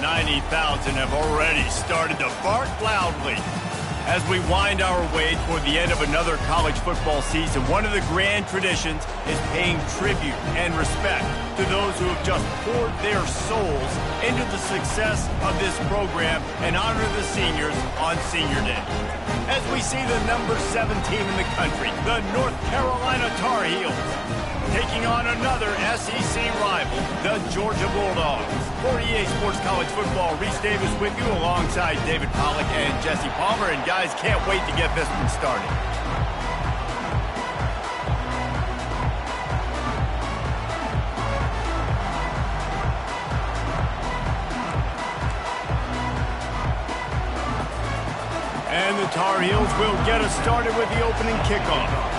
90,000 have already started to bark loudly. As we wind our way toward the end of another college football season, one of the grand traditions is paying tribute and respect to those who have just poured their souls into the success of this program and honor the seniors on Senior Day. As we see the number 7 team in the country, the North Carolina Tar Heels, taking on another SEC rival, the Georgia Bulldogs. For EA Sports College Football, Reese Davis with you alongside David Pollack and Jesse Palmer. And guys, can't wait to get this one started. And the Tar Heels will get us started with the opening kickoff.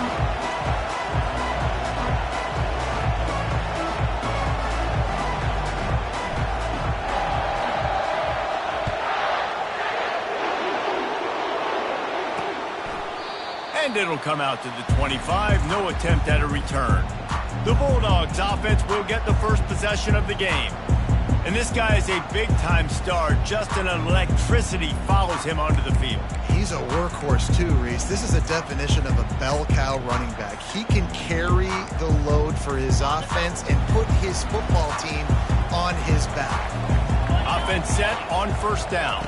And it'll come out to the 25. No attempt at a return. The Bulldogs offense will get the first possession of the game. And this guy is a big-time star. Just an electricity follows him onto the field. He's a workhorse too, Reese. This is a definition of a bell cow running back. He can carry the load for his offense and put his football team on his back. Offense set on first down.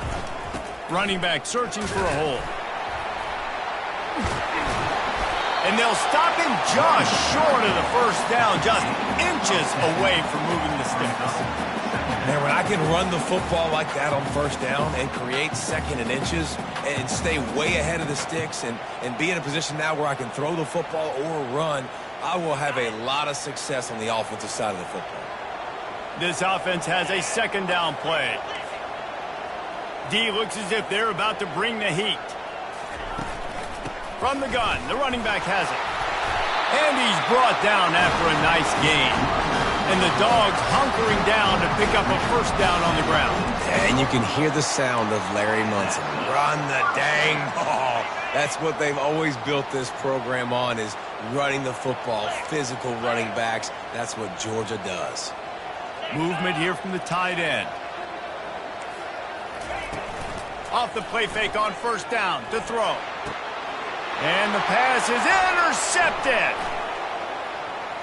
Running back searching for a hole. And they'll stop him just short of the first down, just inches away from moving the sticks. Man, when I can run the football like that on first down and create second and inches and stay way ahead of the sticks and be in a position now where I can throw the football or run, I will have a lot of success on the offensive side of the football. This offense has a second down play. D looks as if they're about to bring the heat. From the gun, the running back has it. And he's brought down after a nice gain. And the Dogs hunkering down to pick up a first down on the ground. And you can hear the sound of Larry Munson. Run the dang ball. That's what they've always built this program on, is running the football, physical running backs. That's what Georgia does. Movement here from the tight end. Off the play fake on first down to throw. And the pass is intercepted.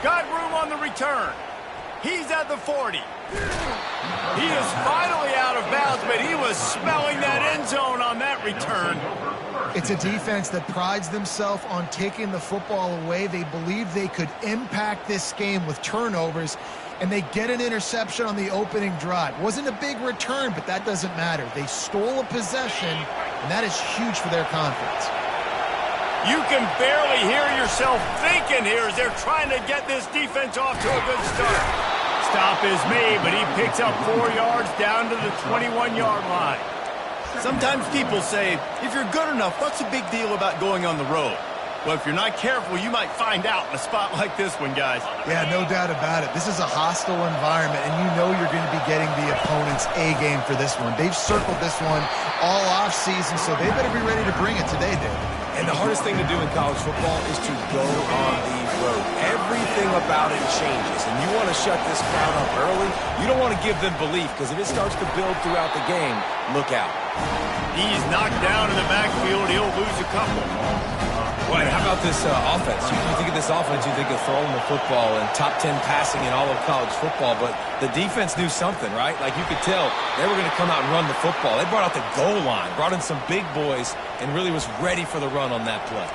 Got room on the return. He's at the 40. He is finally out of bounds, but he was smelling that end zone on that return. It's a defense that prides themselves on taking the football away. They believe they could impact this game with turnovers, and they get an interception on the opening drive. Wasn't a big return, but that doesn't matter. They stole a possession, and that is huge for their confidence. You can barely hear yourself thinking here as they're trying to get this defense off to a good start. Stop is made, but he picks up 4 yards down to the 21-yard line. Sometimes people say, if you're good enough, what's the big deal about going on the road? Well, if you're not careful, you might find out in a spot like this one, guys. Yeah, no doubt about it. This is a hostile environment, and you know you're going to be getting the opponent's A-game for this one. They've circled this one all off-season, so they better be ready to bring it today, Dave. And the hardest thing to do in college football is to go on the road. Everything about it changes, and you want to shut this crowd up early. You don't want to give them belief, because if it starts to build throughout the game, look out. He's knocked down in the backfield. He'll lose a couple. Well, how about this offense? You think of this offense, you think of throwing the football and top 10 passing in all of college football, but the defense knew something, right? Like you could tell they were going to come out and run the football. They brought out the goal line, brought in some big boys, and really was ready for the run on that play.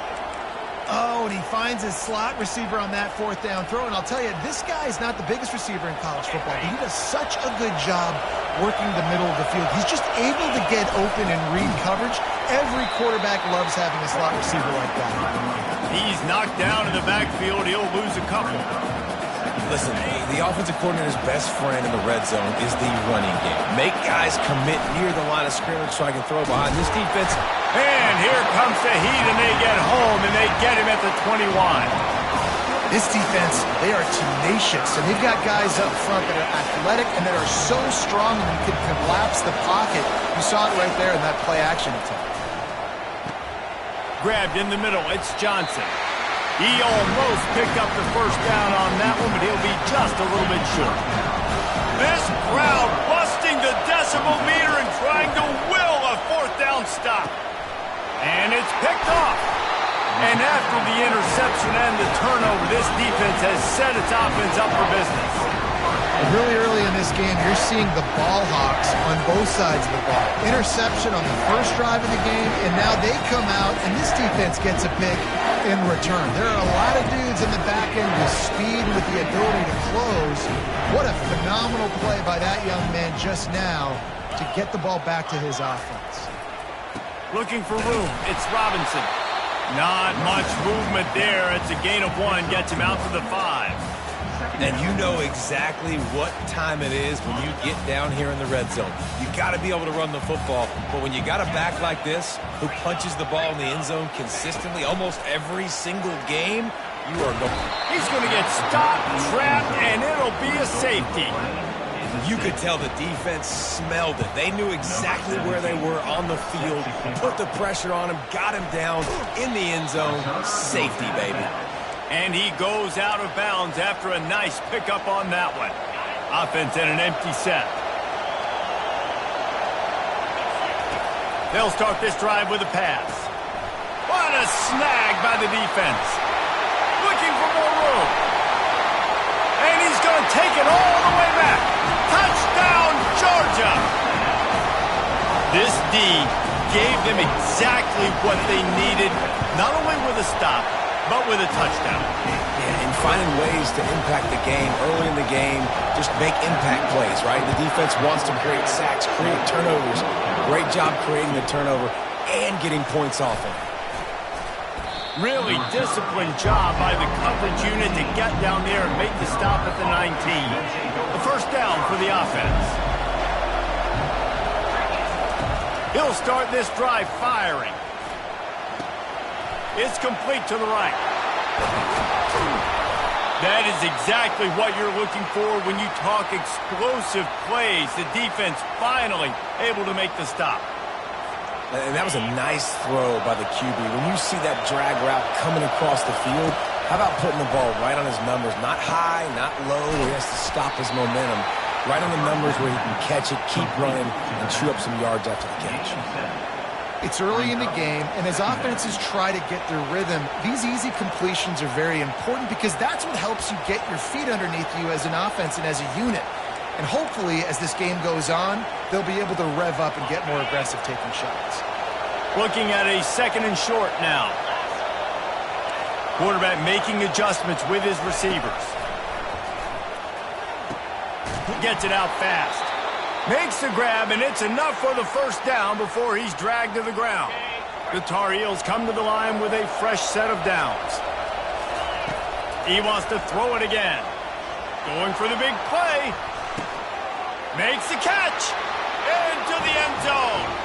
Oh, and he finds his slot receiver on that fourth down throw. And I'll tell you, this guy is not the biggest receiver in college football, but he does such a good job working the middle of the field. He's just able to get open and read coverage. Every quarterback loves having a slot receiver like that. He's knocked down in the backfield. He'll lose a couple. Listen, the offensive coordinator's best friend in the red zone is the running game. Make guys commit near the line of scrimmage so I can throw behind this defense. And here comes the heat, and they get home, and they get him at the 21. This defense, they are tenacious, and they've got guys up front that are athletic and that are so strong and can collapse the pocket. You saw it right there in that play-action attempt. Grabbed in the middle, it's Johnson. He almost picked up the first down on that one, but he'll be just a little bit short. This crowd busting the decimal stop. And it's picked off. And after the interception and the turnover, this defense has set its offense up for business. Really early in this game, you're seeing the ball hawks on both sides of the ball. Interception on the first drive of the game, and now they come out, and this defense gets a pick in return. There are a lot of dudes in the back end with speed, with the ability to close. What a phenomenal play by that young man just now to get the ball back to his offense. Looking for room. It's Robinson. Not much movement there. It's a gain of 1. Gets him out to the 5. And you know exactly what time it is when you get down here in the red zone. You got to be able to run the football. But when you got a back like this who punches the ball in the end zone consistently almost every single game, you are going. He's going to get stopped, trapped, and it'll be a safety. You could tell the defense smelled it. They knew exactly where they were on the field, put the pressure on him, got him down in the end zone. Safety, baby. And he goes out of bounds after a nice pickup on that one. Offense in an empty set. They'll start this drive with a pass. What a snag by the defense. Looking for more room. And he's going to take it all the way back. Touchdown, Georgia! This D gave them exactly what they needed, not only with a stop, but with a touchdown. Yeah, and finding ways to impact the game early in the game, just make impact plays, right? The defense wants to create sacks, create turnovers. Great job creating the turnover and getting points off of it. Really disciplined job by the coverage unit to get down there and make the stop at the 19. The first down for the offense. He'll start this drive firing. It's complete to the right. That is exactly what you're looking for when you talk explosive plays. The defense finally able to make the stop. And that was a nice throw by the QB. When you see that drag route coming across the field, how about putting the ball right on his numbers? Not high, not low, where he has to stop his momentum. Right on the numbers where he can catch it, keep running, and chew up some yards after the catch. It's early in the game, and as offenses try to get their rhythm, these easy completions are very important because that's what helps you get your feet underneath you as an offense and as a unit. And hopefully, as this game goes on, they'll be able to rev up and get more aggressive taking shots. Looking at a 2nd and short now. Quarterback making adjustments with his receivers. He gets it out fast. Makes the grab, and it's enough for the first down before he's dragged to the ground. The Tar Heels come to the line with a fresh set of downs. He wants to throw it again. Going for the big play. Makes the catch. Into the end zone.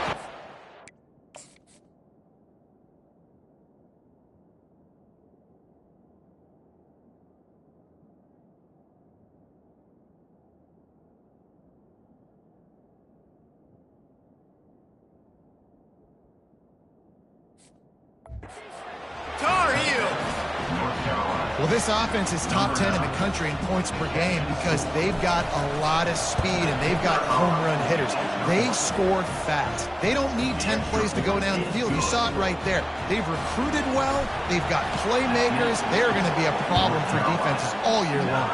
Tar Heels. Well, this offense is top 10 in the country in points per game because they've got a lot of speed and they've got home run hitters. They score fast. They don't need 10 plays to go down the field. You saw it right there. They've recruited well. They've got playmakers. They're going to be a problem for defenses all year long.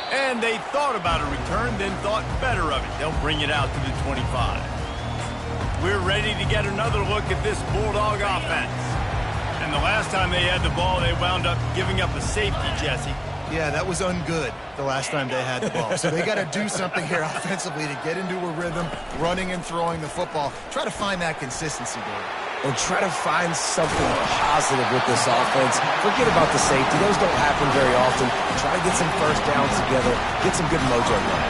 And they thought about a return, then thought better of it. They'll bring it out to the 25. We're ready to get another look at this Bulldog offense. And the last time they had the ball, they wound up giving up a safety, Jesse. Yeah, that was ungood the last time they had the ball. So they got to do something here offensively to get into a rhythm, running and throwing the football. Try to find that consistency, Dave. And try to find something positive with this offense. Forget about the safety. Those don't happen very often. Try to get some first downs together. Get some good mojo going.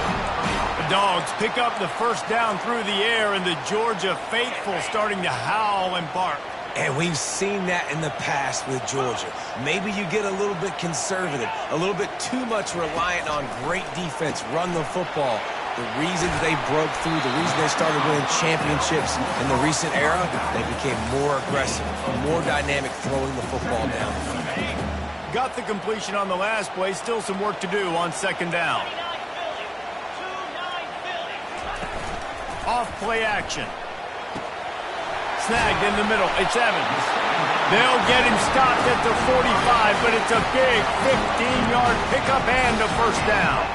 The Dogs pick up the first down through the air, and the Georgia faithful starting to howl and bark. And we've seen that in the past with Georgia. Maybe you get a little bit conservative, a little bit too much reliant on great defense, run the football. The reasons they broke through, the reason they started winning championships in the recent era, they became more aggressive, more dynamic throwing the football down. Got the completion on the last play, still some work to do on 2nd down. Off play action. Snagged in the middle. It's Evans. They'll get him stopped at the 45, but it's a big 15-yard pickup and a first down.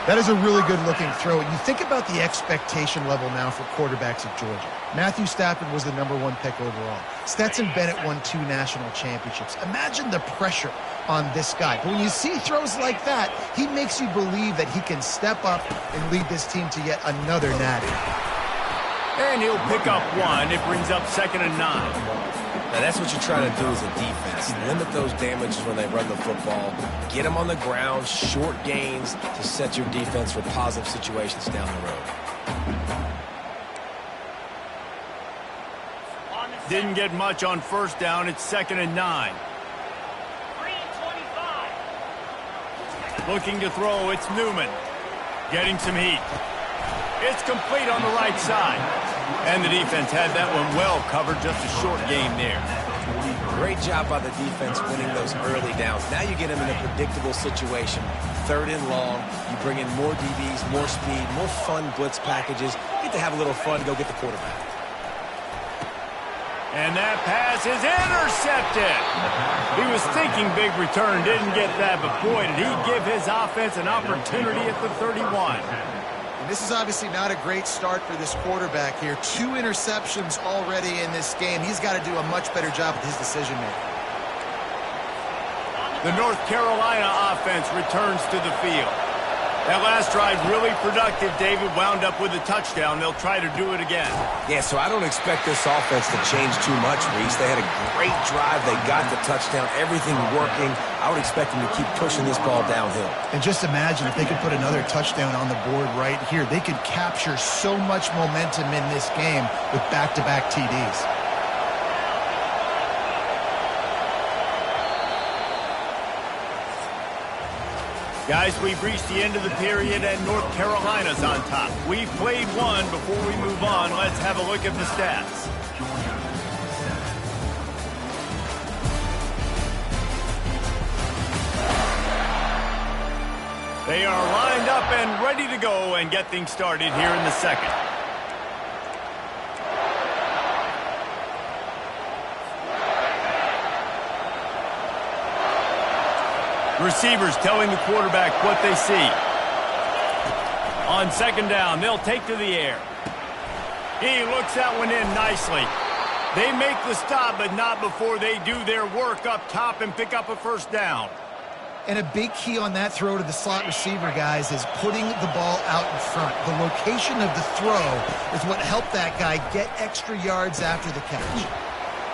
That is a really good-looking throw. You think about the expectation level now for quarterbacks at Georgia. Matthew Stafford was the #1 pick overall. Stetson Bennett won 2 national championships. Imagine the pressure on this guy. But when you see throws like that, he makes you believe that he can step up and lead this team to yet another natty. And he'll pick up 1. It brings up 2nd and 9. Now, that's what you're trying to do as a defense. Limit those damages when they run the football. Get them on the ground, short gains to set your defense for positive situations down the road. Didn't get much on first down. It's 2nd and 9. Looking to throw. It's Newman. Getting some heat. It's complete on the right side. And the defense had that one well covered. Just a short game there. Great job by the defense winning those early downs. Now you get them in a predictable situation. 3rd and long. You bring in more DBs, more speed, more fun blitz packages. You get to have a little fun. Go get the quarterback. And that pass is intercepted. He was thinking big return. Didn't get that. But boy, did he give his offense an opportunity at the 31. This is obviously not a great start for this quarterback here. 2 interceptions already in this game. He's got to do a much better job with his decision-making. The North Carolina offense returns to the field. That last drive really productive, David. Wound up with a touchdown. They'll try to do it again. Yeah, so I don't expect this offense to change too much, Reese. They had a great drive. They got the touchdown. Everything working. I would expect them to keep pushing this ball downhill. And just imagine if they could put another touchdown on the board right here. They could capture so much momentum in this game with back-to-back TDs. Guys, we've reached the end of the period, and North Carolina's on top. We've played one. Before we move on, let's have a look at the stats. They are lined up and ready to go and get things started here in the second. Receivers telling the quarterback what they see. On 2nd down, they'll take to the air. He looks that one in nicely. They make the stop, but not before they do their work up top and pick up a first down. And a big key on that throw to the slot receiver, guys, is putting the ball out in front. The location of the throw is what helped that guy get extra yards after the catch.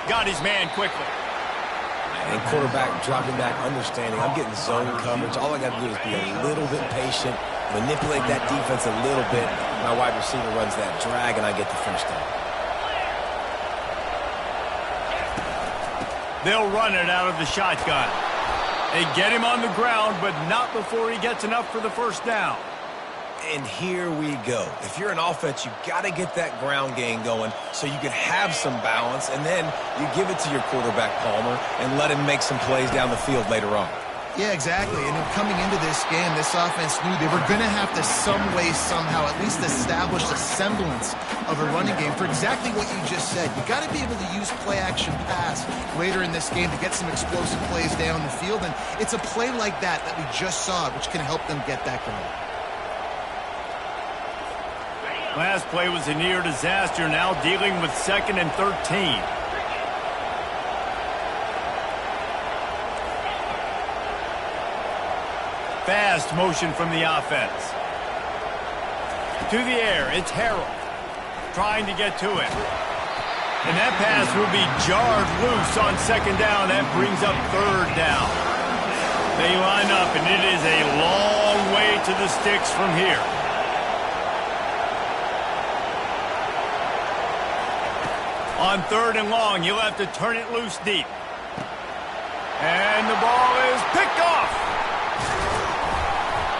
Got his man quickly. And quarterback dropping back, understanding I'm getting zone coverage. All I got to do is be a little bit patient, manipulate that defense a little bit. My wide receiver runs that drag, and I get the first down. They'll run it out of the shotgun. They get him on the ground, but not before he gets enough for the first down. And here we go. If you're an offense, you've got to get that ground game going so you can have some balance, and then you give it to your quarterback, Palmer, and let him make some plays down the field later on. Yeah, exactly. And coming into this game, this offense knew they were going to have to some way, somehow, at least establish a semblance of a running game for exactly what you just said. You got to be able to use play-action pass later in this game to get some explosive plays down the field, and it's a play like that that we just saw, which can help them get that going. Last play was a near disaster, now dealing with 2nd and 13. Fast motion from the offense. To the air, it's Harrell. Trying to get to it. And that pass will be jarred loose on 2nd down. That brings up 3rd down. They line up, and it is a long way to the sticks from here. On 3rd and long, you'll have to turn it loose deep. And the ball is picked off.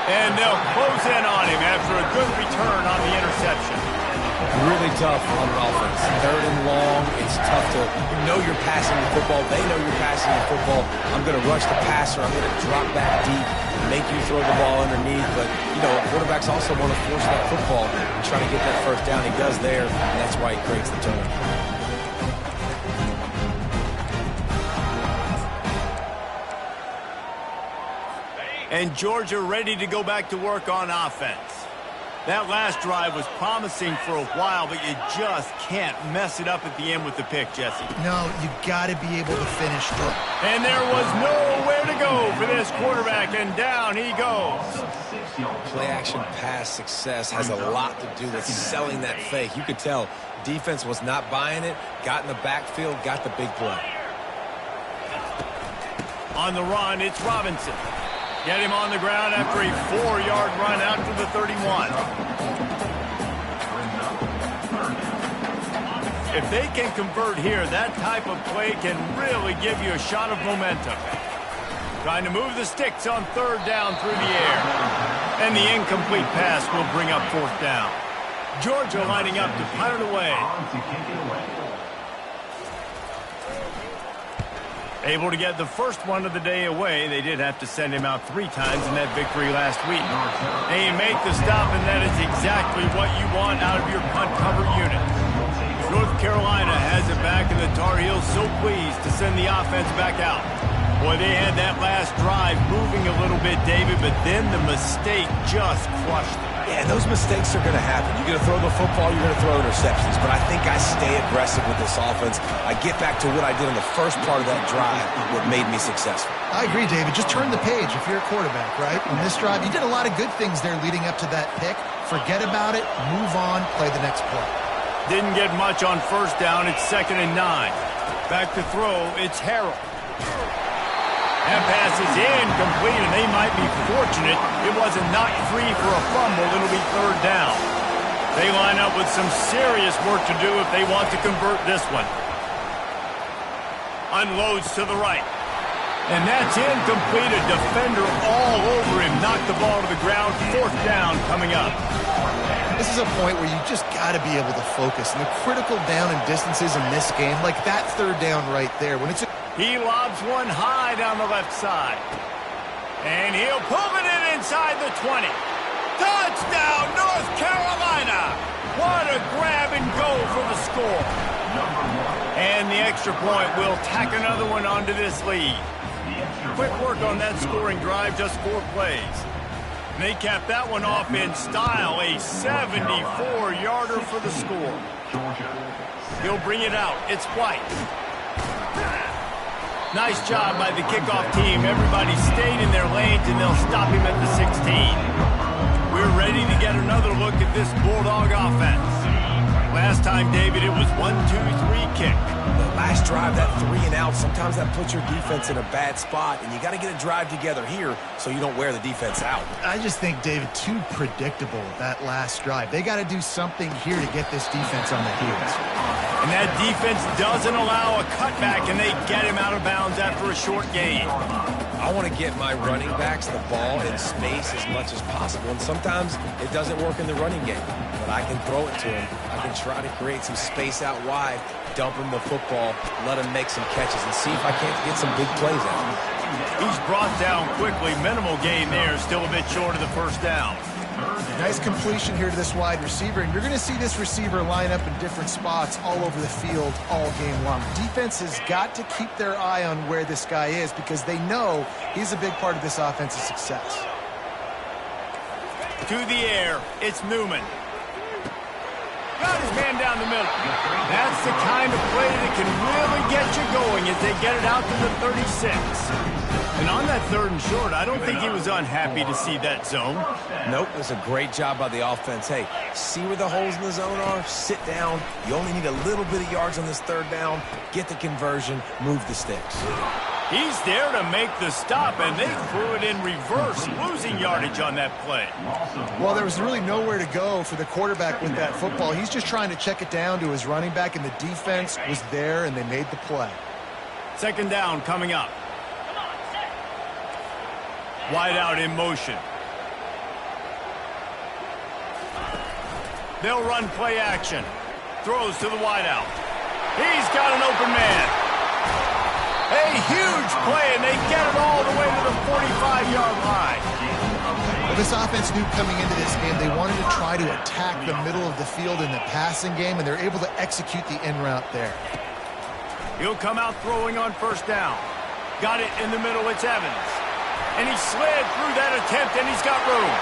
And they'll close in on him after a good return on the interception. Really tough on offense. Third and long, it's tough to know you're passing the football. They know you're passing the football. I'm going to rush the passer. I'm going to drop back deep, make you throw the ball underneath. But, you know, quarterbacks also want to force that football and try to get that first down. He does there, and that's why he creates the turnover. And Georgia ready to go back to work on offense. That last drive was promising for a while, but you just can't mess it up at the end with the pick, Jesse. No, you got to be able to finish strong. And there was nowhere to go for this quarterback, and down he goes. Play-action pass success has a lot to do with selling that fake. You could tell defense was not buying it, got in the backfield, got the big play. On the run, it's Robinson. Get him on the ground after a 4-yard run out to the 31. If they can convert here, that type of play can really give you a shot of momentum. Trying to move the sticks on third down through the air. And the incomplete pass will bring up fourth down. Georgia lining up to punt it away. Able to get the first one of the day away. They did have to send him out 3 times in that victory last week. They make the stop, and that is exactly what you want out of your punt cover unit. North Carolina has it back, and the Tar Heels so pleased to send the offense back out. Boy, they had that last drive moving a little bit, David, but then the mistake just crushed them. Yeah, those mistakes are going to happen. You're going to throw the football, you're going to throw interceptions. But I think I stay aggressive with this offense. I get back to what I did in the first part of that drive, what made me successful. I agree, David. Just turn the page if you're a quarterback, right? On this drive, you did a lot of good things there leading up to that pick. Forget about it, move on, play the next play. Didn't get much on first down. It's 2nd and 9. Back to throw, it's Harrell. That pass is incomplete, and they might be fortunate it wasn't knocked free for a fumble. It'll be 3rd down. They line up with some serious work to do if they want to convert this one. Unloads to the right. And that's incomplete. A defender all over him. Knocked the ball to the ground. 4th down coming up. This is a point where you just got to be able to focus. And the critical down and distances in this game, like that 3rd down right there, when it's a he lobs one high down the left side. And he'll pull it in inside the 20. Touchdown, North Carolina! What a grab and go for the score. And the extra point will tack another one onto this lead. Quick work on that scoring drive, just 4 plays. And they cap that one off in style, a 74-yarder for the score. He'll bring it out. It's White. Nice job by the kickoff team. Everybody stayed in their lanes, and they'll stop him at the 16. We're ready to get another look at this Bulldog offense. Last time, David, it was 1-2-3 kick. The last drive, that 3 and out, sometimes that puts your defense in a bad spot, and you got to get a drive together here so you don't wear the defense out. I just think, David, too predictable, that last drive. They got to do something here to get this defense on the heels. And that defense doesn't allow a cutback, and they get him out of bounds after a short gain. I want to get my running backs the ball in space as much as possible, and sometimes it doesn't work in the running game. But I can throw it to him. I can try to create some space out wide, dump him the football, let him make some catches, and see if I can't get some big plays out of him. He's brought down quickly. Minimal gain there, still a bit short of the 1st down. Nice completion here to this wide receiver, and you're going to see this receiver line up in different spots all over the field all game long. Defense has got to keep their eye on where this guy is because they know he's a big part of this offense's success. To the air, it's Newman. Got his man down the middle. That's the kind of play that can really get you going as they get it out to the 36. And on that 3rd and short, I don't think he was unhappy to see that zone. Nope, it was a great job by the offense. Hey, see where the holes in the zone are? Sit down. You only need a little bit of yards on this 3rd down. Get the conversion. Move the sticks. He's there to make the stop, and they threw it in reverse, losing yardage on that play. Well, there was really nowhere to go for the quarterback with that football. He's just trying to check it down to his running back, and the defense was there, and they made the play. 2nd down coming up. Wide out in motion. They'll run play action. throws to the wideout. He's got an open man. A huge play, and they get it all the way to the 45-yard line. Well, this offense knew coming into this game they wanted to try to attack the middle of the field in the passing game, and they're able to execute the in route there. He'll come out throwing on first down. Got it in the middle, it's Evans. And he slid through that attempt, and he's got room.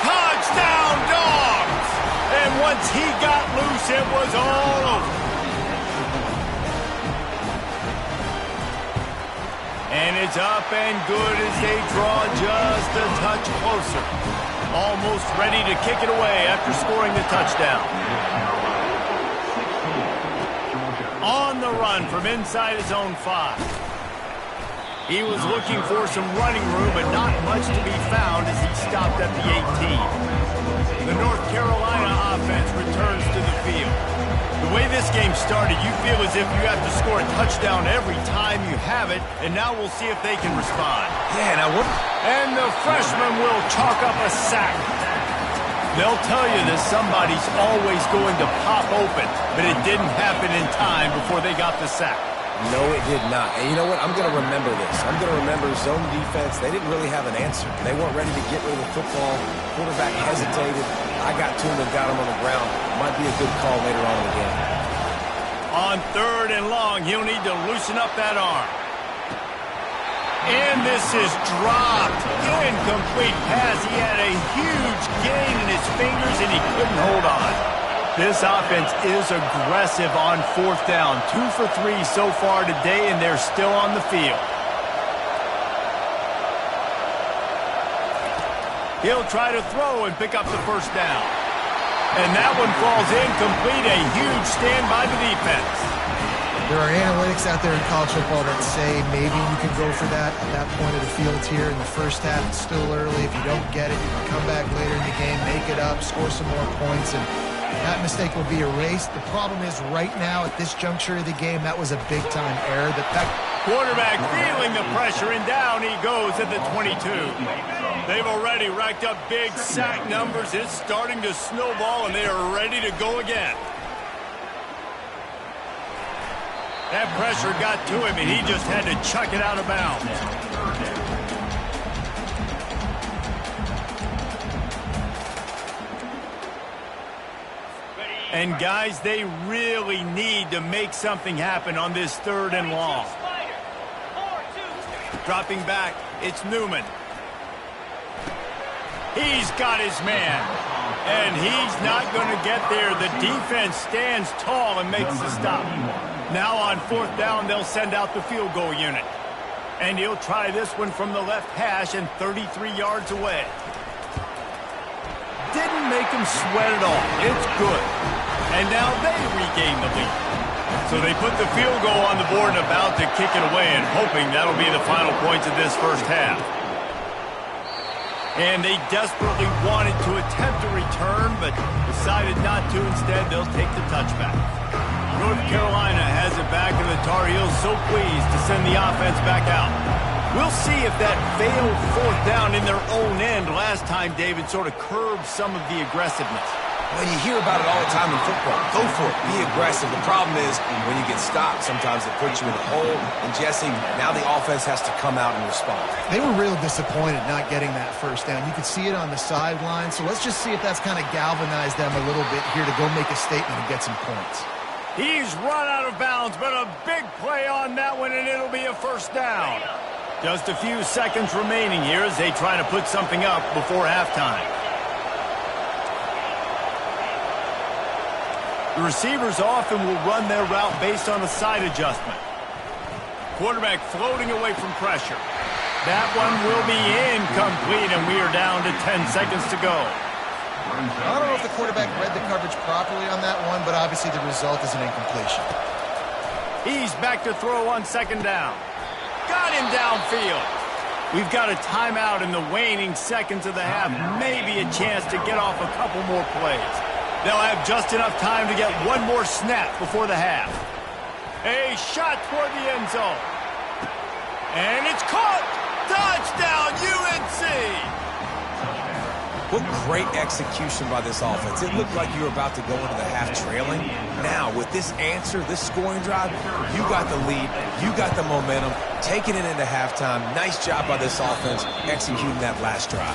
Touchdown, Dogs! And once he got loose, it was all over. And it's up and good as they draw just a touch closer. Almost ready to kick it away after scoring the touchdown. On the run from inside his own 5. He was looking for some running room, but not much to be found as he stopped at the 18. The North Carolina offense returns to the field. The way this game started, you feel as if you have to score a touchdown every time you have it, and now we'll see if they can respond. Yeah, now what? And the freshman will chalk up a sack. They'll tell you that somebody's always going to pop open, but it didn't happen in time before they got the sack. No, it did not. And you know what? I'm going to remember this. I'm going to remember zone defense. They didn't really have an answer. They weren't ready to get rid of the football. Quarterback hesitated. I got to him and got him on the ground. Might be a good call later on in the game. On 3rd and long, he'll need to loosen up that arm. And this is dropped. Incomplete pass. He had a huge gain in his fingers, and he couldn't hold on. This offense is aggressive on 4th down. 2 for 3 so far today, and they're still on the field. He'll try to throw and pick up the first down. And that one falls incomplete. A huge stand by the defense. There are analytics out there in college football that say maybe you can go for that at that point of the field here in the first half. It's still early. If you don't get it, you can come back later in the game, make it up, score some more points, and that mistake will be erased. The problem is right now at this juncture of the game, that was a big-time error. That quarterback feeling the pressure, and down he goes at the 22. They've already racked up big sack numbers. It's starting to snowball, and they are ready to go again. That pressure got to him, and he just had to chuck it out of bounds. And, guys, they really need to make something happen on this 3rd and long. Dropping back, it's Newman. He's got his man. And he's not going to get there. The defense stands tall and makes the stop. Now on 4th down, they'll send out the field goal unit. And he'll try this one from the left hash and 33 yards away. Didn't make him sweat at all. It's good. And now they regain the lead. So they put the field goal on the board and about to kick it away, and hoping that'll be the final points of this first half. And they desperately wanted to attempt a return, but decided not to. Instead, they'll take the touchback. North Carolina has it back, and the Tar Heels so pleased to send the offense back out. We'll see if that failed 4th down in their own end last time, David, sort of curbed some of the aggressiveness. Well, you hear about it all the time in football. Go for it. Be aggressive. The problem is when you get stopped, sometimes it puts you in a hole. And, Jesse, now the offense has to come out and respond. They were real disappointed not getting that first down. You could see it on the sideline. So let's just see if that's kind of galvanized them a little bit here to go make a statement and get some points. He's run out of bounds, but a big play on that one, and it'll be a first down. Just a few seconds remaining here as they try to put something up before halftime. The receivers often will run their route based on a side adjustment. Quarterback floating away from pressure. That one will be incomplete, and we are down to 10 seconds to go. I don't know if the quarterback read the coverage properly on that one, but obviously the result is an incompletion. He's back to throw on 2nd down. Got him downfield. We've got a timeout in the waning seconds of the half. Maybe a chance to get off a couple more plays. They'll have just enough time to get one more snap before the half. A shot toward the end zone. And it's caught. Touchdown, UNC. What great execution by this offense. It looked like you were about to go into the half trailing. Now, with this answer, this scoring drive, you got the lead, you got the momentum, taking it into halftime. Nice job by this offense executing that last drive.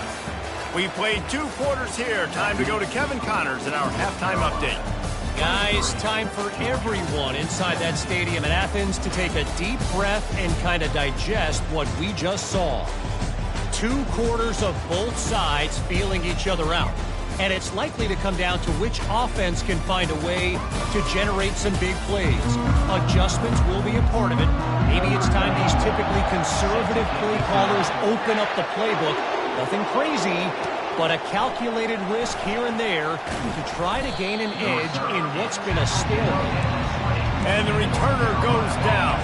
We played 2 quarters here. Time to go to Kevin Connors in our halftime update. Guys, time for everyone inside that stadium in Athens to take a deep breath and kind of digest what we just saw. 2 quarters of both sides feeling each other out. And it's likely to come down to which offense can find a way to generate some big plays. Adjustments will be a part of it. Maybe it's time these typically conservative play callers open up the playbook. Nothing crazy, but a calculated risk here and there to try to gain an edge in what's been a stalemate. And the returner goes down.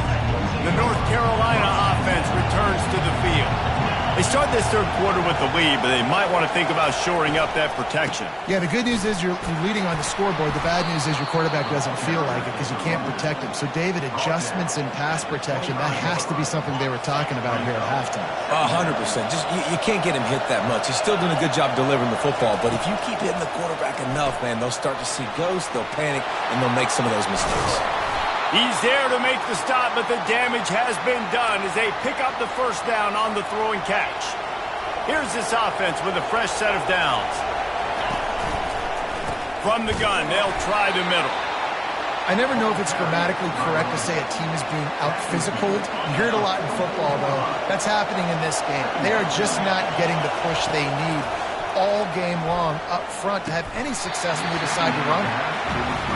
The North Carolina offense returns to the field. They start this 3rd quarter with the lead, but they might want to think about shoring up that protection. Yeah, the good news is you're leading on the scoreboard. The bad news is your quarterback doesn't feel like it because you can't protect him. So, David, adjustments in pass protection, that has to be something they were talking about here at halftime. 100%. Just you can't get him hit that much. He's still doing a good job delivering the football, but if you keep hitting the quarterback enough, man, they'll start to see ghosts, they'll panic, and they'll make some of those mistakes. He's there to make the stop, but the damage has been done as they pick up the 1st down on the throw and catch. Here's this offense with a fresh set of downs. From the gun, they'll try the middle. I never know if it's grammatically correct to say a team is being out-physicaled. You hear it a lot in football, though. That's happening in this game. They are just not getting the push they need all game long up front to have any success when they decide to run it.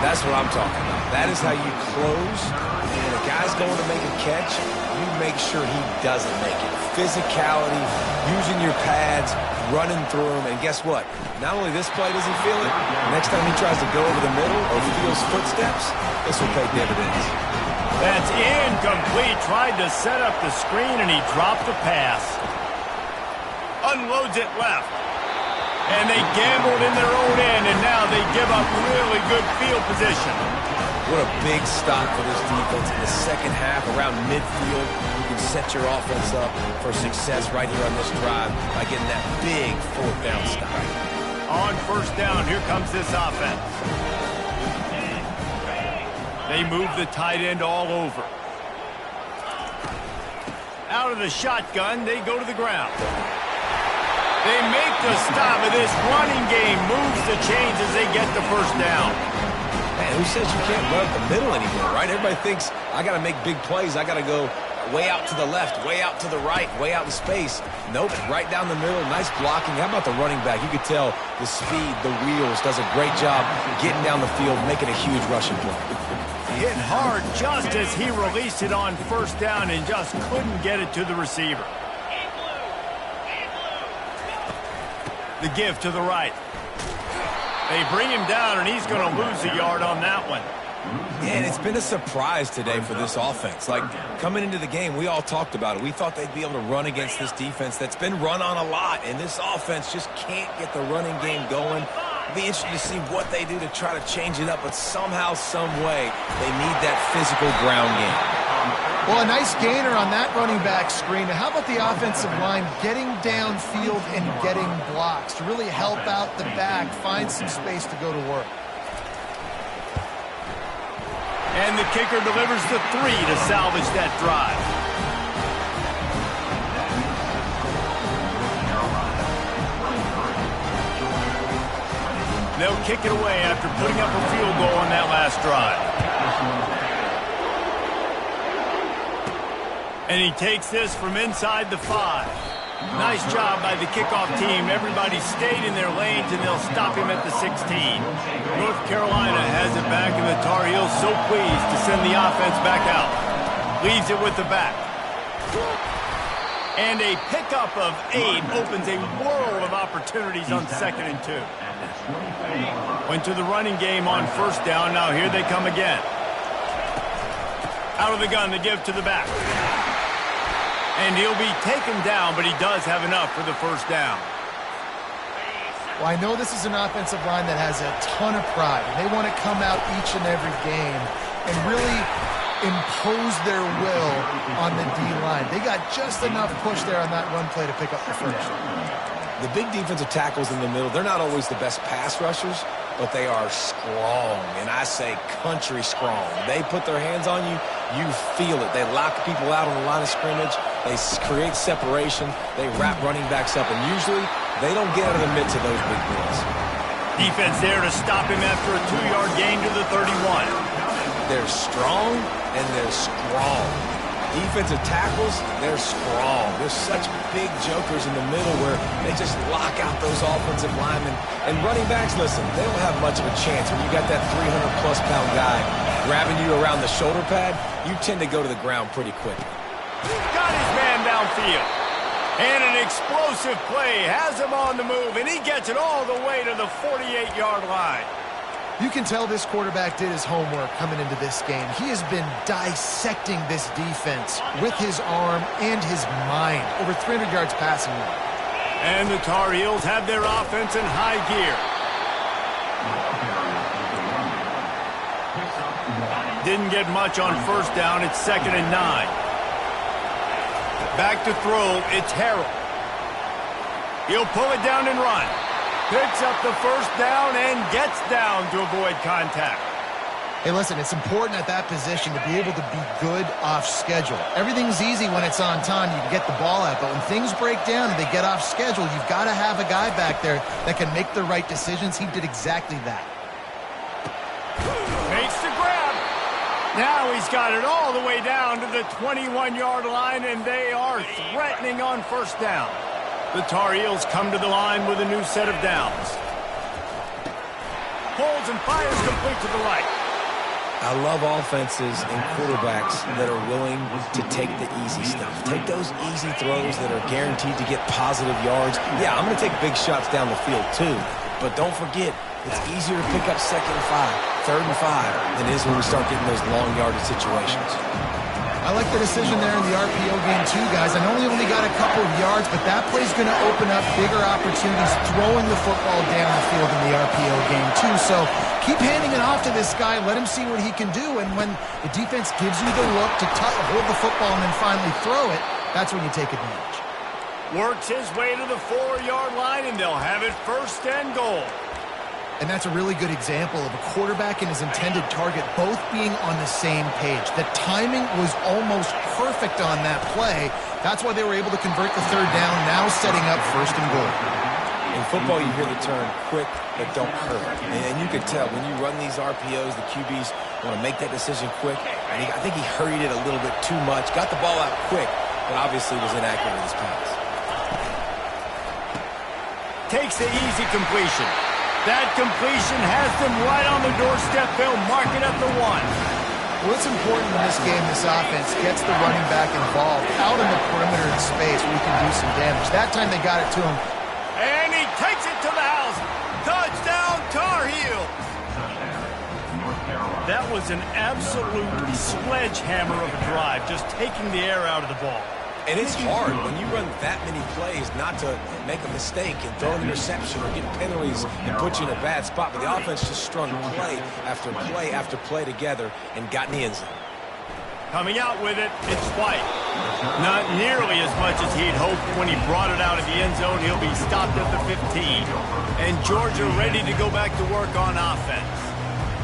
That's what I'm talking about. That is how you close. And when a guy's going to make a catch, you make sure he doesn't make it. Physicality, using your pads, running through them. And guess what? Not only this play does he feel it, next time he tries to go over the middle or feels footsteps, this will pay dividends. That's incomplete. Tried to set up the screen, and he dropped the pass. Unloads it left. And they gambled in their own end, and now they give up really good field position. What a big stop for this defense in the second half around midfield. You can set your offense up for success right here on this drive by getting that big 4th down stop. On 1st down, here comes this offense. They move the tight end all over. Out of the shotgun, they go to the ground. They make the stop, and this running game moves the chains as they get the 1st down. Man, who says you can't run up the middle anymore, right? Everybody thinks, I got to make big plays. I got to go way out to the left, way out to the right, way out in space. Nope, right down the middle, nice blocking. How about the running back? You could tell the speed, the wheels, does a great job getting down the field, making a huge rushing play. Hit hard just as he released it on 1st down and just couldn't get it to the receiver. The give to the right. They bring him down, and he's going to lose a yard on that one. Yeah, and it's been a surprise today for this offense. Like, coming into the game, we all talked about it. We thought they'd be able to run against this defense that's been run on a lot, and this offense just can't get the running game going. It'll be interesting to see what they do to try to change it up, but somehow, some way, they need that physical ground game. Well, a nice gainer on that running back screen. How about the offensive line getting downfield and getting blocks to really help out the back, find some space to go to work? And the kicker delivers the 3 to salvage that drive. They'll kick it away after putting up a field goal on that last drive. And he takes this from inside the 5. Nice job by the kickoff team. Everybody stayed in their lanes, and they'll stop him at the 16. North Carolina has it back, and the Tar Heels so pleased to send the offense back out. Leaves it with the back. And a pickup of 8 opens a world of opportunities on 2nd and 2. Went to the running game on 1st down. Now here they come again. Out of the gun, the give to the back. And he'll be taken down, but he does have enough for the 1st down. Well, I know this is an offensive line that has a ton of pride. They want to come out each and every game and really impose their will on the D-line. They got just enough push there on that run play to pick up the 1st. The big defensive tackles in the middle, they're not always the best pass rushers, but they are strong, and I say country strong. They put their hands on you, you feel it. They lock people out on the line of scrimmage. They create separation. They wrap running backs up, and usually they don't get out of the midst of those big boys. Defense there to stop him after a 2-yard gain to the 31. They're strong, and they're strong. Defensive tackles, they're strong. They're such big jokers in the middle where they just lock out those offensive linemen. And running backs, listen, they don't have much of a chance. When you got that 300-plus pound guy grabbing you around the shoulder pad, you tend to go to the ground pretty quick. Got his man downfield. And an explosive play has him on the move, and he gets it all the way to the 48-yard line. You can tell this quarterback did his homework coming into this game. He has been dissecting this defense with his arm and his mind. Over 300 yards passing now. And the Tar Heels have their offense in high gear. Didn't get much on first down. It's 2nd and 9. Back to throw. It's Harrell. He'll pull it down and run. Picks up the first down and gets down to avoid contact. Hey, listen, it's important at that position to be able to be good off schedule. Everything's easy when it's on time. You can get the ball out. But when things break down and they get off schedule, you've got to have a guy back there that can make the right decisions. He did exactly that. Makes the grab. Now he's got it all the way down to the 21-yard line, and they are threatening on first down. The Tar Heels come to the line with a new set of downs. Pulls and fires complete to the right. I love offenses and quarterbacks that are willing to take the easy stuff. Take those easy throws that are guaranteed to get positive yards. Yeah, I'm going to take big shots down the field too, but don't forget, it's easier to pick up 2nd and 5, 3rd and 5 than it is when we start getting those long yardage situations. I like the decision there in the RPO game too, guys. I know he only got a couple of yards, but that play's going to open up bigger opportunities throwing the football down the field in the RPO game too. So keep handing it off to this guy. Let him see what he can do. And when the defense gives you the look to hold the football and then finally throw it, that's when you take advantage. Works his way to the 4-yard line, and they'll have it 1st and goal. And that's a really good example of a quarterback and his intended target both being on the same page. The timing was almost perfect on that play. That's why they were able to convert the 3rd down, now setting up 1st and goal. In football, you hear the term quick but don't hurt. And you can tell when you run these RPOs, the QBs want to make that decision quick. And I think he hurried it a little bit too much, got the ball out quick, but obviously was inaccurate with his pass. Takes the easy completion. That completion has them right on the doorstep. They'll mark it at the 1. Well, it's important in this game, this offense gets the running back involved out in the perimeter in space where he can do some damage. That time they got it to him. And he takes it to the house. Touchdown, Tar Heels. That was an absolute sledgehammer of a drive, just taking the air out of the ball. And it's hard when you run that many plays not to make a mistake and throw an interception or get penalties and put you in a bad spot. But the offense just strung play after play after play together and got in the end zone. Coming out with it, it's White. Not nearly as much as he'd hoped when he brought it out of the end zone. He'll be stopped at the 15. And Georgia ready to go back to work on offense.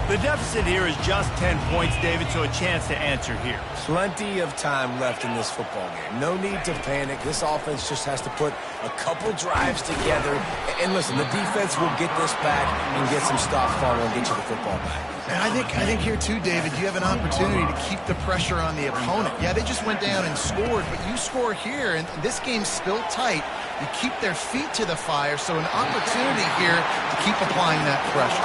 The deficit here is just 10 points, David, so a chance to answer here. Plenty of time left in this football game. No need to panic. This offense just has to put a couple drives together. And listen, the defense will get this back and get some stops on and get you the football back. And I think here too, David, you have an opportunity to keep the pressure on the opponent. Yeah, they just went down and scored, but you score here, and this game's still tight. You keep their feet to the fire, so an opportunity here to keep applying that pressure.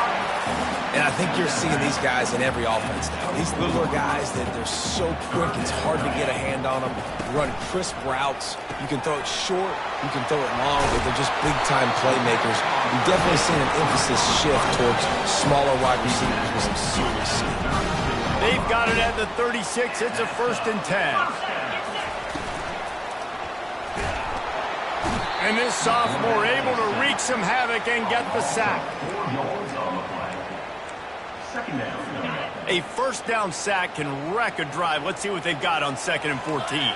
And I think you're seeing these guys in every offense now. These littler guys that they're so quick, it's hard to get a hand on them. Run crisp routes. You can throw it short, you can throw it long, but they're just big-time playmakers. You've definitely seen an emphasis shift towards smaller wide receivers with some serious skill. They've got it at the 36. It's a 1st and 10. And this sophomore able to wreak some havoc and get the sack. A 1st down sack can wreck a drive. Let's see what they've got on 2nd and 14.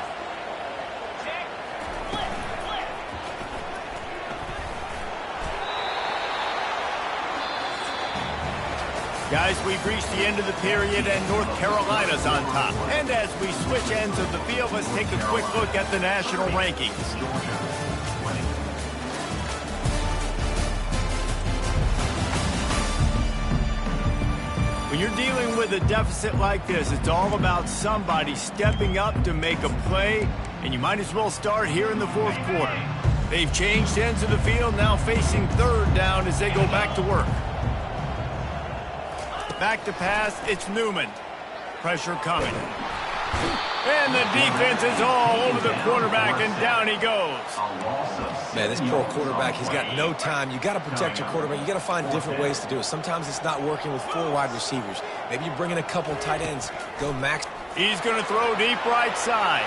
Guys, we've reached the end of the period, and North Carolina's on top. And as we switch ends of the field, let's take a quick look at the national rankings. When you're dealing with a deficit like this, it's all about somebody stepping up to make a play, and you might as well start here in the fourth quarter. They've changed ends of the field, now facing third down as they go back to work. Back to pass, it's Newman. Pressure coming. And the defense is all over the quarterback, and down he goes. Man, this poor quarterback, he's got no time. You got to protect your quarterback. You got to find different ways to do it. Sometimes it's not working with 4 wide receivers. Maybe you bring in a couple tight ends. Go max. He's going to throw deep right side.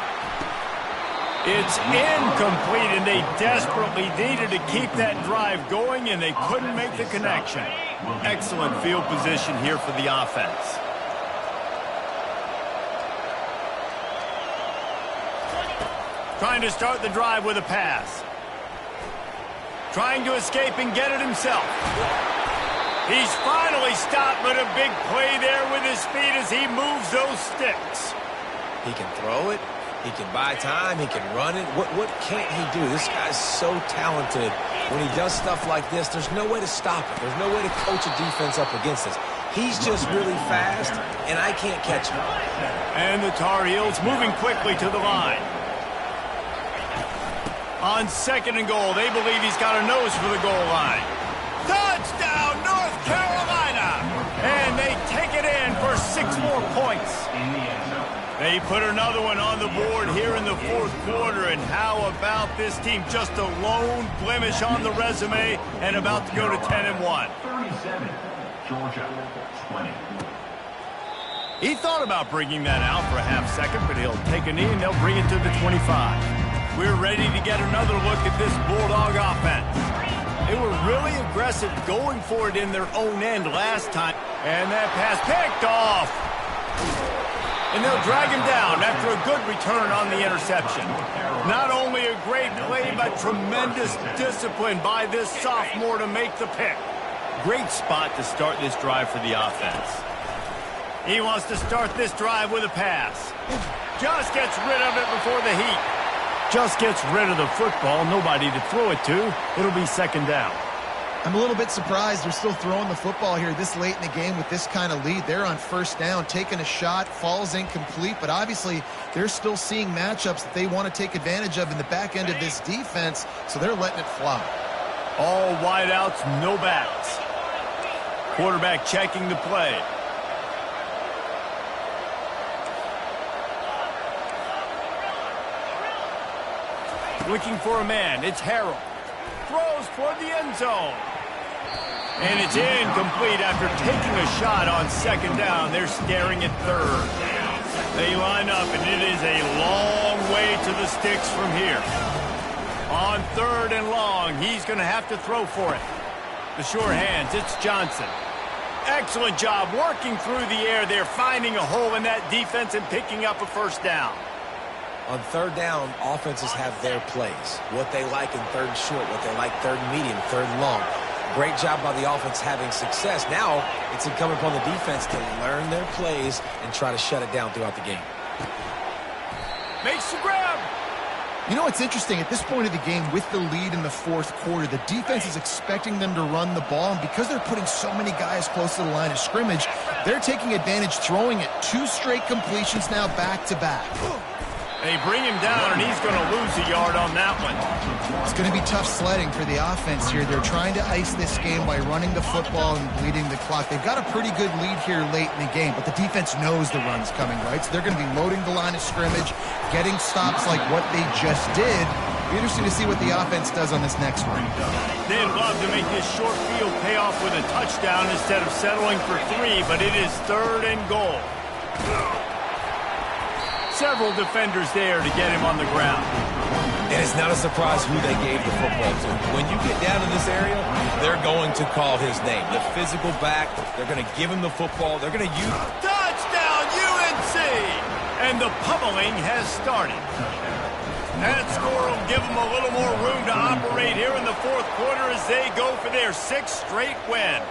It's incomplete, and they desperately needed to keep that drive going, and they couldn't make the connection. Excellent field position here for the offense. Trying to start the drive with a pass. Trying to escape and get it himself. He's finally stopped, but a big play there with his feet as he moves those sticks. He can throw it. He can buy time. He can run it. What can't he do? This guy's so talented. When he does stuff like this, there's no way to stop it. There's no way to coach a defense up against this. He's just really fast, and I can't catch him. And the Tar Heels moving quickly to the line. On 2nd and goal, they believe he's got a nose for the goal line. Touchdown, North Carolina! And they take it in for 6 more points. They put another one on the board here in the fourth quarter, and how about this team? Just a lone blemish on the resume and about to go to 10-1. 37, Georgia, 20. He thought about bringing that out for a half second, but he'll take a knee and they'll bring it to the 25. We're ready to get another look at this Bulldog offense. They were really aggressive going for it in their own end last time. And that pass picked off. And they'll drag him down after a good return on the interception. Not only a great play, but tremendous discipline by this sophomore to make the pick. Great spot to start this drive for the offense. He wants to start this drive with a pass. Just gets rid of it before the heat. Just gets rid of the football. Nobody to throw it to. It'll be 2nd down. I'm a little bit surprised they're still throwing the football here this late in the game with this kind of lead. They're on 1st down, taking a shot, falls incomplete, but obviously they're still seeing matchups that they want to take advantage of in the back end of this defense, so they're letting it fly. All wideouts, no backs. Quarterback checking the play. Looking for a man. It's Harrell. Throws toward the end zone. And it's incomplete after taking a shot on 2nd down. They're staring at 3rd. They line up, and it is a long way to the sticks from here. On 3rd and long, he's going to have to throw for it. The sure hands, it's Johnson. Excellent job working through the air there, finding a hole in that defense and picking up a 1st down. On 3rd down, offenses have their plays. What they like in 3rd and short, what they like 3rd and medium, 3rd and long. Great job by the offense having success. Now, it's incumbent upon the defense to learn their plays and try to shut it down throughout the game. Makes the grab. You know what's interesting? At this point of the game, with the lead in the 4th quarter, the defense is expecting them to run the ball, and because they're putting so many guys close to the line of scrimmage, they're taking advantage, throwing it. 2 straight completions now back-to-back. They bring him down, and he's going to lose a yard on that one. It's going to be tough sledding for the offense here. They're trying to ice this game by running the football and bleeding the clock. They've got a pretty good lead here late in the game, but the defense knows the run's coming, right? So they're going to be loading the line of scrimmage, getting stops like what they just did. Be interesting to see what the offense does on this next one. They'd love to make this short field pay off with a touchdown instead of settling for 3, but it is 3rd and goal. Several defenders there to get him on the ground. And it's not a surprise who they gave the football to. When you get down in this area, they're going to call his name. The physical back, they're going to give him the football. They're going to use... Touchdown, UNC! And the pummeling has started. That score will give them a little more room to operate here in the 4th quarter as they go for their 6th straight win.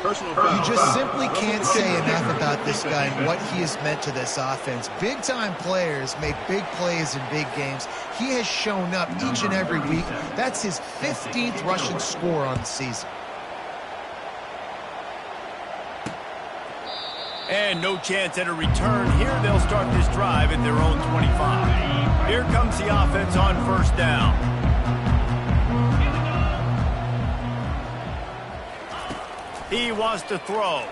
You just simply can't say enough about this guy and what he has meant to this offense. Big-time players make big plays in big games. He has shown up each and every week. That's his 15th rushing score on the season. And no chance at a return here. They'll start this drive at their own 25. Here comes the offense on first down. He wants to throw.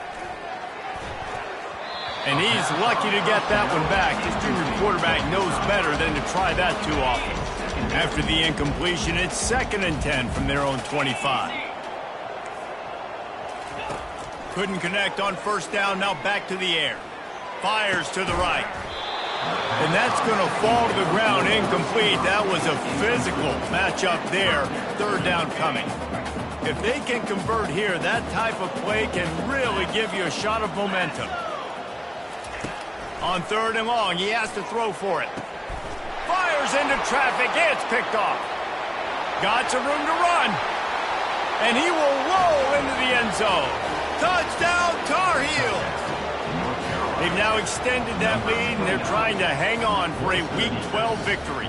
And he's lucky to get that one back. His junior quarterback knows better than to try that too often. After the incompletion, it's 2nd and 10 from their own 25. Couldn't connect on first down. Now back to the air. Fires to the right. And that's going to fall to the ground incomplete. That was a physical matchup there. 3rd down coming. If they can convert here, that type of play can really give you a shot of momentum. On 3rd and long, he has to throw for it. Fires into traffic. It's picked off. Got some room to run. And he will roll into the end zone. Touchdown, Tar Heels. They've now extended that lead, and they're trying to hang on for a Week 12 victory.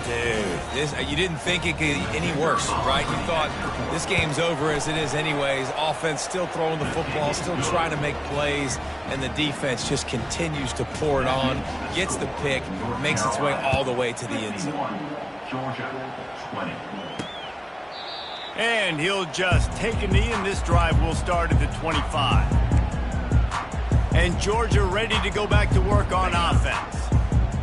Dude, you didn't think it could get any worse, right? You thought this game's over as it is anyways. Offense still throwing the football, still trying to make plays, and the defense just continues to pour it on, gets the pick, makes its way all the way to the end zone. Georgia, 20. And he'll just take a knee, and this drive will start at the 25. And Georgia ready to go back to work on offense.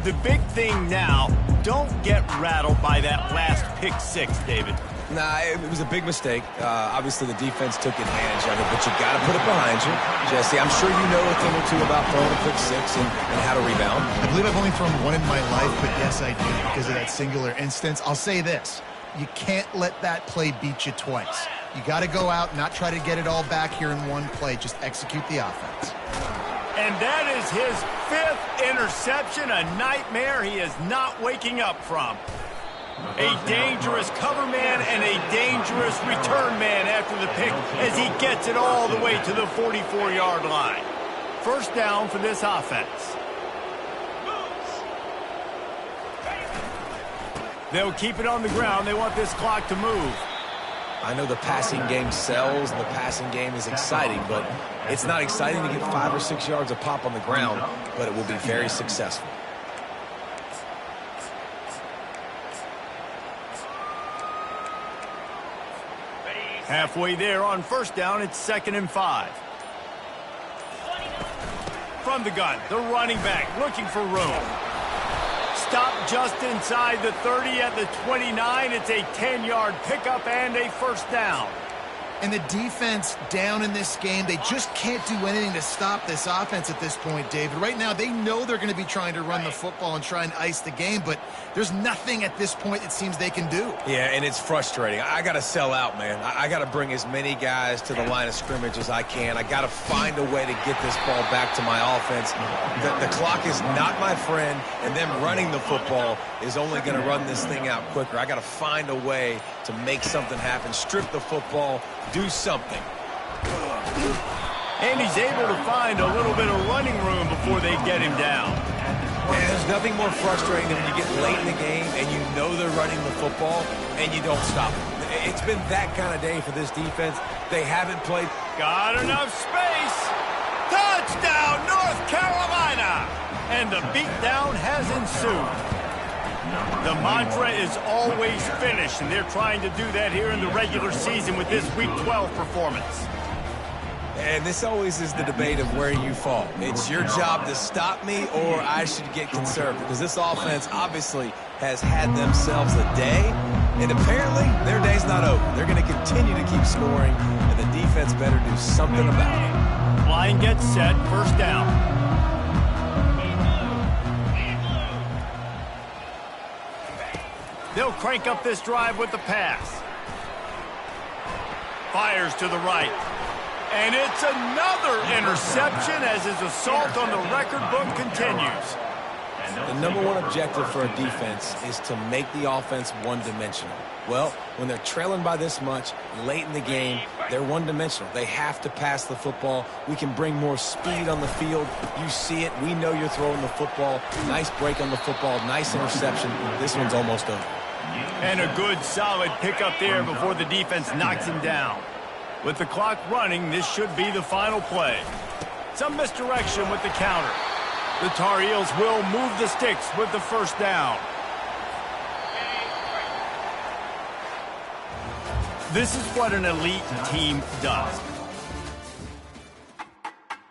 The big thing now, don't get rattled by that last pick 6, David. Nah, it was a big mistake. Obviously, the defense took advantage of it, but you got to put it behind you. Jesse, I'm sure you know a thing or two about throwing a pick 6 and how to rebound. I believe I've only thrown one in my life, but yes, I do because of that singular instance. I'll say this. You can't let that play beat you twice. You got to go out, not try to get it all back here in one play. Just execute the offense. And that is his 5th interception, a nightmare he is not waking up from. A dangerous cover man and a dangerous return man after the pick as he gets it all the way to the 44-yard line. 1st down for this offense. They'll keep it on the ground. They want this clock to move. I know the passing game sells and the passing game is exciting, but it's not exciting to get 5 or 6 yards a pop on the ground, but it will be very successful. Halfway there on 1st down, it's 2nd and 5. From the gun, the running back looking for room. Stop just inside the 30 at the 29. It's a 10-yard pickup and a 1st down. And the defense down in this game, they just can't do anything to stop this offense at this point, David. Right now, they know they're going to be trying to run the football and try and ice the game, but there's nothing at this point it seems they can do. Yeah, and it's frustrating. I got to sell out, man. I got to bring as many guys to the line of scrimmage as I can. I got to find a way to get this ball back to my offense. The clock is not my friend, and them running the football is only going to run this thing out quicker. I got to find a way to make something happen, strip the football, do something. And he's able to find a little bit of running room before they get him down. And there's nothing more frustrating than when you get late in the game and you know they're running the football and you don't stop them. It's been that kind of day for this defense. They haven't played. Got enough space. Touchdown, North Carolina. And the beatdown has ensued. The mantra is always finish, and they're trying to do that here in the regular season with this Week 12 performance. And this always is the debate of where you fall. It's your job to stop me or I should get conservative, because this offense obviously has had themselves a day, and apparently their day's not over. They're going to continue to keep scoring, and the defense better do something about it. Line gets set, 1st down. They'll crank up this drive with the pass. Fires to the right. And it's another interception as his assault on the record book continues. The number one objective for a defense is to make the offense one-dimensional. Well, when they're trailing by this much late in the game, They're one-dimensional. They have to pass the football. We can bring more speed on the field. You see it. We know you're throwing the football. Nice break on the football. Nice interception. This one's almost over. And a good, solid pickup there before the defense knocks him down. With the clock running, this should be the final play. Some misdirection with the counter. The Tar Heels will move the sticks with the first down. This is what an elite team does.